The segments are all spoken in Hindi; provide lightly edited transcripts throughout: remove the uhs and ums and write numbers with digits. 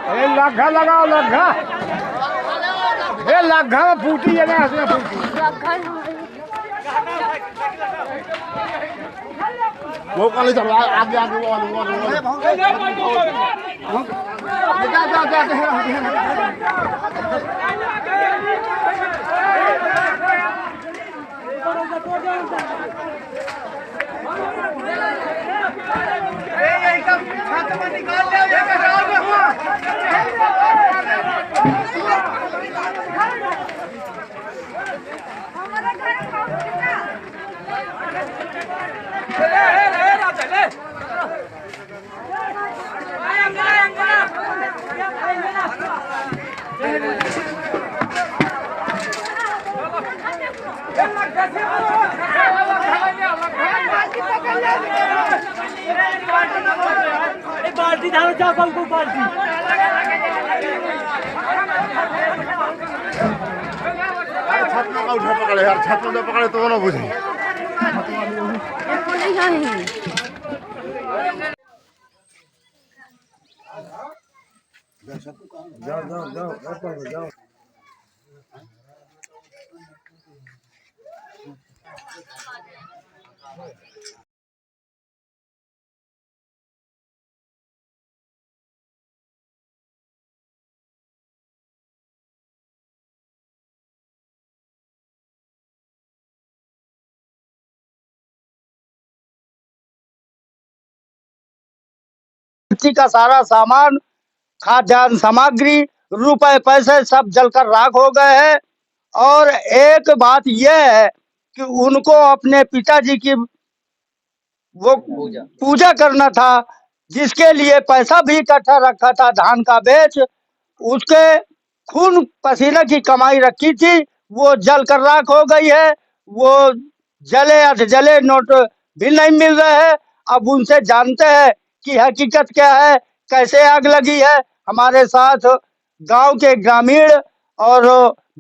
ए लग्घा लगाओ लग्घा। ए लग्घा में फूटी है ना इसमें फूटी। वो कल चल रहा है आगे आगे वो बाल्टी धारो चाकल को बाल्टी छत में उठा पकड़े यार, छत में पकड़े तो वो ना बुझे। जाओ जाओ जाओ जाओ। का सारा सामान, खाद्यान्न सामग्री, रुपए पैसे सब जलकर राख हो गए हैं। और एक बात यह है कि उनको अपने पिताजी की वो पूजा करना था, जिसके लिए पैसा भी इकट्ठा रखा था, धान का बेच, उसके खून पसीने की कमाई रखी थी, वो जल कर राख हो गई है। वो जले अधजले नोट भी नहीं मिल रहे हैं। अब उनसे जानते हैं कि हकीकत क्या है, कैसे आग लगी है। हमारे साथ गांव के ग्रामीण और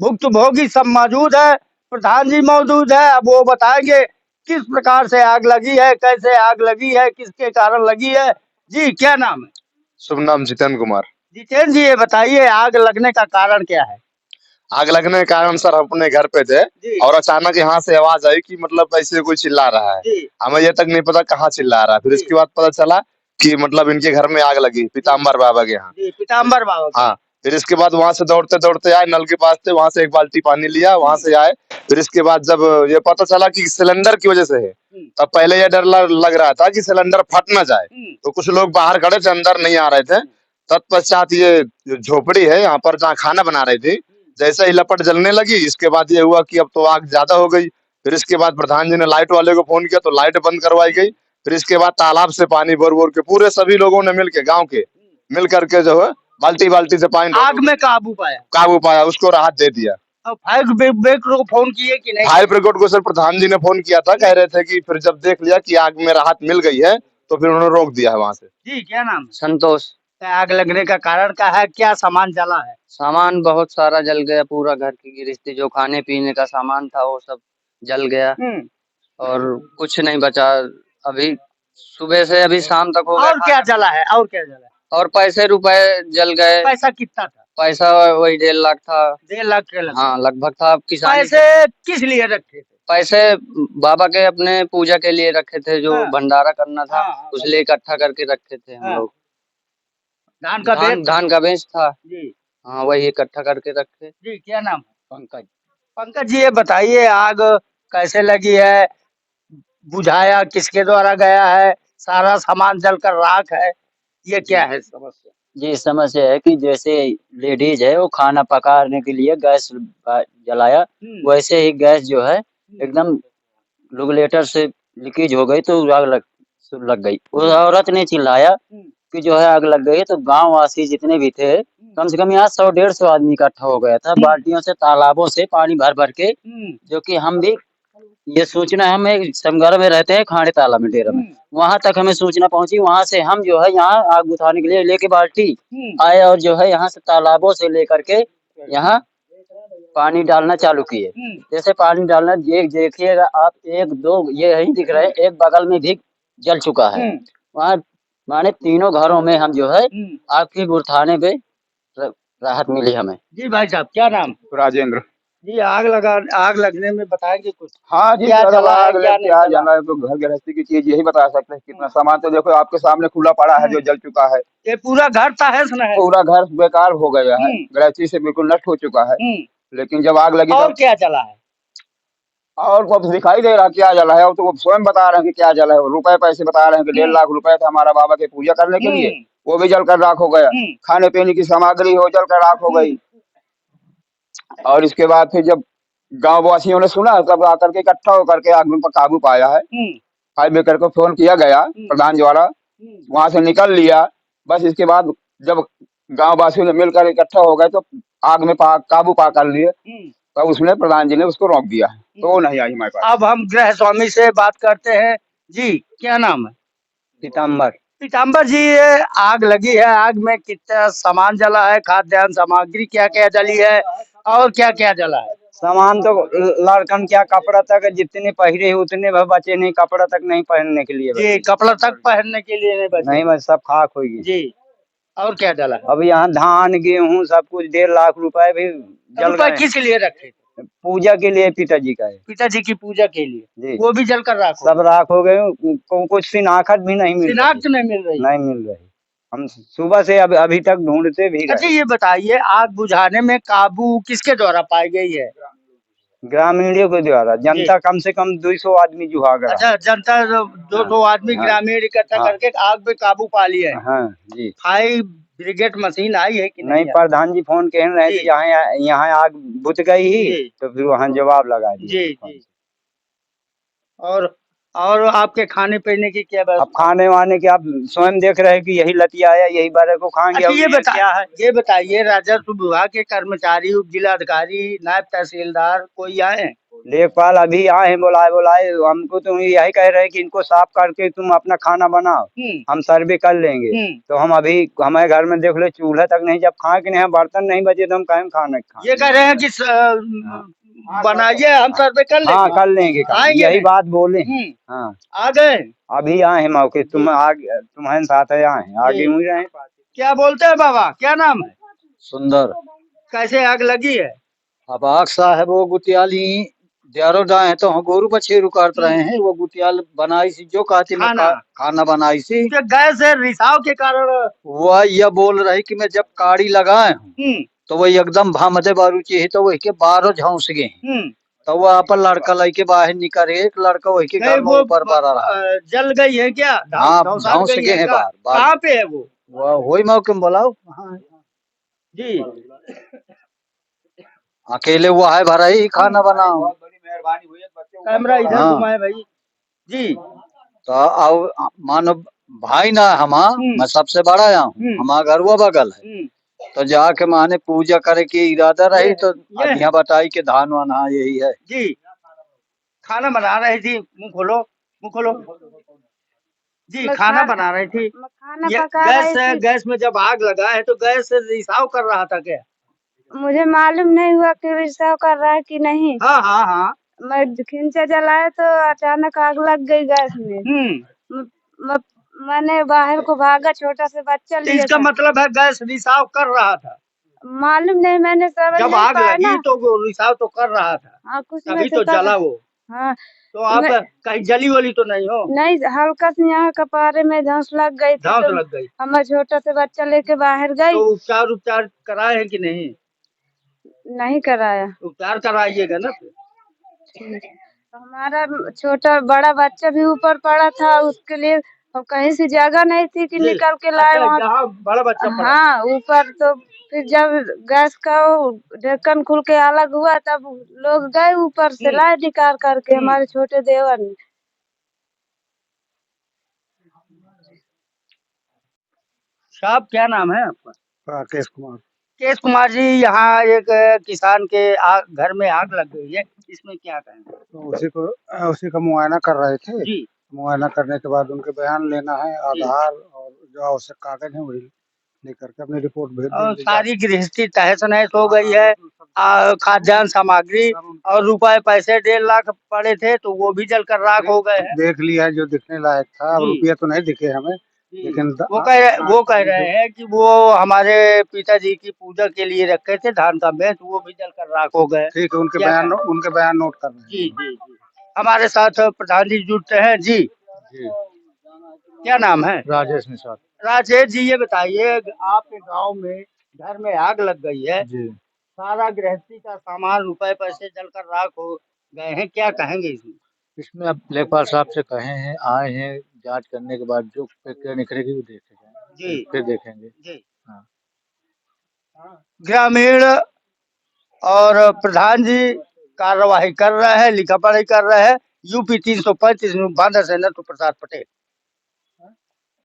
भुक्तभोगी सब मौजूद है, प्रधान जी मौजूद है। अब वो बताएंगे किस प्रकार से आग लगी है, कैसे आग लगी है, किसके कारण लगी है। जी क्या नाम है? शुभ नाम जितेंद्र कुमार। जितेंद्र जी ये बताइए आग लगने का कारण क्या है? आग लगने के कारण सर अपने घर पे थे और अचानक यहाँ से आवाज आई कि मतलब ऐसे कोई चिल्ला रहा है। हमें ये तक नहीं पता कहाँ चिल्ला रहा है। फिर इसके बाद पता चला कि मतलब इनके घर में आग लगी, पीताम्बर बाबा के यहाँ। पीताम्बर बाबा। हाँ, फिर इसके बाद वहां से दौड़ते दौड़ते आए, नल के पास थे, वहां से एक बाल्टी पानी लिया, वहां से आए। फिर इसके बाद जब ये पता चला कि सिलेंडर की वजह से है, तब पहले ये डर लग रहा था कि सिलेंडर फट ना जाए, तो कुछ लोग बाहर खड़े थे, अंदर नहीं आ रहे थे। तत्पश्चात ये झोपड़ी है यहाँ पर जहाँ खाना बना रही थी, जैसे ही लपट जलने लगी, इसके बाद ये हुआ कि अब तो आग ज्यादा हो गई। फिर इसके बाद प्रधान जी ने लाइट वाले को फोन किया तो लाइट बंद करवाई गई। फिर इसके बाद तालाब से पानी भर भर के पूरे सभी लोगों ने मिलके, गांव के मिल करके जो है बाल्टी बाल्टी से पानी आग में काबू पाया, उसको राहत दे दिया। अब फायर ब्रिगेड को फोन किए कि नहीं? फायर ब्रिगेड को सर प्रधान जी ने फोन किया था, कह रहे थे कि फिर जब देख लिया कि आग में राहत मिल गई है तो फिर उन्होंने रोक दिया है वहां से। जी क्या नाम? संतोष। आग लगने का कारण क्या है, क्या सामान जला है? सामान बहुत सारा जल गया, पूरा घर की गृहस्थी जो खाने पीने का सामान था वो सब जल गया और कुछ नहीं बचा। अभी सुबह से अभी शाम तक हो गया। और क्या जला है? और क्या जला है? और पैसे रुपए जल गए। पैसा कितना था? पैसा वही 1.5 लाख था। 1.5 लाख के लगभग? हाँ लगभग था। किसान पैसे किस लिए रखे थे? पैसे बाबा के अपने पूजा के लिए रखे थे, जो भंडारा करना था उसलिए इकट्ठा करके रखे थे हम लोग। धान का बेच था जी। हाँ वही इकट्ठा करके रखे। जी क्या नाम? पंकज। पंकज जी ये बताइए आग कैसे लगी है, बुझाया किसके द्वारा गया है, सारा सामान जलकर राख है, ये क्या है समस्या? जी समस्या है कि जैसे लेडीज है वो खाना पकाने के लिए गैस जलाया, वैसे ही गैस जो है एकदम रेगुलेटर से लीकेज हो गई तो आग लग गई। उस औरत ने चिल्लाया कि जो है आग लग गई, तो गांव वासी जितने भी थे कम से कम यहाँ 100-150 आदमी इकट्ठा हो गया था, बाल्टियों से तालाबों से पानी भर भर के। जो कि हम भी ये सूचना, हम एक समगर में रहते हैं खाड़े ताला में डेरा में, वहां तक हमें सूचना पहुंची। वहां से हम जो है यहाँ आग बुझाने के लिए लेके बाल्टी आए और जो है यहाँ से तालाबों से लेकर के यहाँ पानी डालना चालू किए। जैसे पानी डालना, ये देखिएगा आप, 1-2 ये नहीं दिख रहे, एक बगल में भी जल चुका है। वहाँ माने तीनों घरों में हम जो है आग की बुझाने पे राहत मिली हमें। जी भाई साहब, क्या नाम? राजेंद्र। जी, आग लगने में बताएंगे कुछ? हाँ जी, क्या सर, अब चला है, आग क्या लग नहीं क्या चला? जाना है तो घर गृहस्थी की चीज यही बता सकते हैं। कितना सामान तो देखो आपके सामने खुला पड़ा है जो जल चुका है। ये पूरा घर तहस नहस। पूरा घर बेकार हो गया है, हम्म। गृहस्थी से बिल्कुल नष्ट हो चुका है। हम्म। लेकिन जब आग लगी और तब क्या चला है? और को अब दिखाई दे रहा क्या जला है। अब तो वो स्वयं बता रहे हैं कि क्या जला है। रुपए पैसे बता रहे हैं कि 1.5 लाख रुपए था हमारा बाबा की पूजा करने के लिए, हम्म। वो भी जलकर राख हो गया। हम्म। खाने पीने की सामग्री हो जलकर राख हो गई। और इसके बाद फिर जब गांव वासियों ने सुना तब आकर के इकट्ठा होकर के आग पर काबू पाया है। फायर ब्रिगेड को फोन किया गया प्रधान द्वारा, वहां से निकल लिया। बस इसके बाद जब गांव वासियों ने मिलकर इकट्ठा हो गए तो आग में काबू पा कर लिए। तब उसने प्रधान जी ने उसको रोक दिया, तो वो नहीं आई हमारे पास। अब हम गृह स्वामी से बात करते हैं। जी, क्या नाम है? पीताम्बर। पीताम्बर जी, ये आग लगी है, आग में कितना सामान जला है? खाद्यान्न सामग्री क्या क्या जली है और क्या क्या जला है? सामान तो लड़कन क्या कपड़ा तक जितने पहरे उतने भर बचे नहीं, कपड़ा तक नहीं पहनने के लिए जी, कपड़ा तक पहनने के लिए नहीं बचे। नहीं, बस सब खाक हो गई। जी, और क्या जला? अब यहाँ धान गेहूँ सब कुछ 1.5 लाख रुपए भी जल रुपए गए। किस लिए रखे थे? पूजा के लिए पिताजी का है पिताजी की पूजा के लिए। जी। वो भी जलकर राख हो सब राख हो गए। कुछ शिनाखत भी नहीं मिल रही। शिनाख्त नहीं मिल रही। नहीं मिल रही। हम सुबह से अभी तक ढूंढते भी अच्छा, रहे। ये बताइए, आग बुझाने में काबू किसके द्वारा पाई गई है? ग्रामीणों के द्वारा। जनता कम से कम 200 आदमी जुहा गया। अच्छा, जनता 200 आदमी हाँ। ग्रामीण इकट्ठा हाँ। करके आग पे काबू पा लिया है। हाँ जी। फायर ब्रिगेड मशीन आई है कि नहीं, नहीं आई? प्रधान जी फोन कह रहे थे यहाँ आग बुझ गई ही, जी। तो फिर वहाँ जवाब लगा दिए। जी जी। और आपके खाने पीने की क्या अब व्यवस्था? खाने वाने के आप स्वयं देख रहे हैं कि यही लतिया आया, यही बारे को खाएंगे। अच्छा, ये बताइए, राजस्व विभाग के कर्मचारी, उप जिलाधिकारी, नायब तहसीलदार कोई आए हैं? लेखपाल अभी आए हैं, बुलाए हमको तो यही कह रहे हैं कि इनको साफ करके तुम अपना खाना बनाओ, हम सर्वे कर लेंगे। तो हम अभी हमारे घर में देख लो चूल्हा तक नहीं, जब खाए कि नहीं बर्तन नहीं बचे तो हम कहें खाना खाए। ये कह रहे हैं कि बनाइए, हम सर्वे कर लेंगे। हाँ, कर लेंगे, यही बात बोले। हाँ, आ गए अभी आए हैं मौके, तुम्हारे साथ है, आए हैं, आगे हुई रहे। क्या बोलते हैं बाबा, क्या नाम है? सुंदर। कैसे आग लगी है? अब आग साहब वो गुटियाली द्यारो डाए हैं तो हम गोरू बछेरू काट रहे हैं। वो गुटियाल बनाई सी जो कहती मैं खाना बनाई सी। गैस से रिसाव के कारण वह यह बोल रही कि मैं जब काड़ी लगाए हूँ तो वह एकदम भामदे बारूची है, तो वही के 12 झौंस गए। तो वो अपन लड़का लेके बाहर निकल, एक लड़का वही के घर में ऊपर बारा रहा। जल गई है क्या? हाँ, झौंस गए हैं बाहर। कहाँ पे है वो? वही मौके में बोलाओ जी। अकेले वो है भरा ही खाना बनाओ। कैमरा इधर घुमाए भाई जी। तो अब मानो भाई ना मैं सबसे बड़ा यहाँ हूँ, हमारा घर वो बगल है। तो जाके माने पूजा करे की इरादा रही तो यहाँ बताई के धान वान, हाँ यही है जी। खाना बना रही थी, मुँह खोलो, मुँह खोलो जी। खाना बना रही थी, गैस में जब आग लगा है तो गैस से रिसाव कर रहा था क्या? मुझे मालूम नहीं हुआ कि रिसाव कर रहा है कि नहीं। हाँ हाँ हाँ। मैं खिंचा जलाया तो अचानक आग लग गई गैस में। मैंने बाहर को भागा, छोटा से बच्चा लिया। इसका मतलब है गैस रिसाव कर रहा था? मालूम नहीं, मैंने समझ जब आग लगी तो वो रिसाव तो कर रहा था। हाँ, कुछ तभी तो जला वो। हाँ, तो आप कहीं जली वली तो नहीं हो? नहीं, हल्का से यहाँ कपारे में धौंस लग गई थी। धौंस लग गई। हमारा छोटा से बच्चा लेके बाहर गई। तो उपचार कराए हैं कि नहीं? नहीं कराया। उपचार कराइएगा ना। हमारा बड़ा बच्चा भी ऊपर पड़ा था, उसके लिए कहीं से जगह नहीं थी कि निकल के लाए। वहाँ बड़ा बच्चा पड़ा। हाँ, ऊपर। तो फिर जब गैस का ढक्कन खुल के अलग हुआ तब लोग गए ऊपर से, लाए निकाल करके हमारे छोटे देवर ने। साहब, क्या नाम है आपका? राकेश कुमार। केश कुमार जी, यहाँ एक किसान के घर में आग लग गई है, इसमें क्या कहेंगे? तो उसी का मुआयना कर रहे थे जी। मुआयना करने के बाद उनके बयान लेना है, आधार और जो आवश्यक कागज है वही लेकर के अपनी रिपोर्ट भेज देंगे। सारी गृहस्थी तहस नहस हो गई है। खाद्यान्न सामग्री और रुपए पैसे 1.5 लाख पड़े थे तो वो भी जलकर राख हो गए हैं। देख लिया जो दिखने लायक था, रुपया तो नहीं दिखे हमें, लेकिन वो कह रहे हैं कि वो हमारे पिताजी की पूजा के लिए रखे थे धान का बेच, वो भी जलकर राख हो गए। ठीक है, क्या उनके बयान नोट कर रहे हैं। जी जी जी। हमारे साथ प्रधान जी जुड़ते हैं जी। जी, क्या नाम है? राजेश निषाद राजेश जी, ये बताइए आपके गांव में घर में आग लग गई है, जी। सारा गृहस्थी का सामान रुपए पैसे जलकर राख हो गए हैं, क्या कहेंगे इसमें? इसमें अब लेखपाल साहब से कहे हैं, आए हैं, जांच करने के बाद जो प्रक्रिया निकलेगी वो देखे जाएंगे, जी फिर देखेंगे। जी। हाँ। ग्रामीण और प्रधान जी कार्यवाही कर रहे हैं, लिखा पढ़ाई कर रहे हैं। यूपी 335 बांदा से नटू प्रसाद पटेल।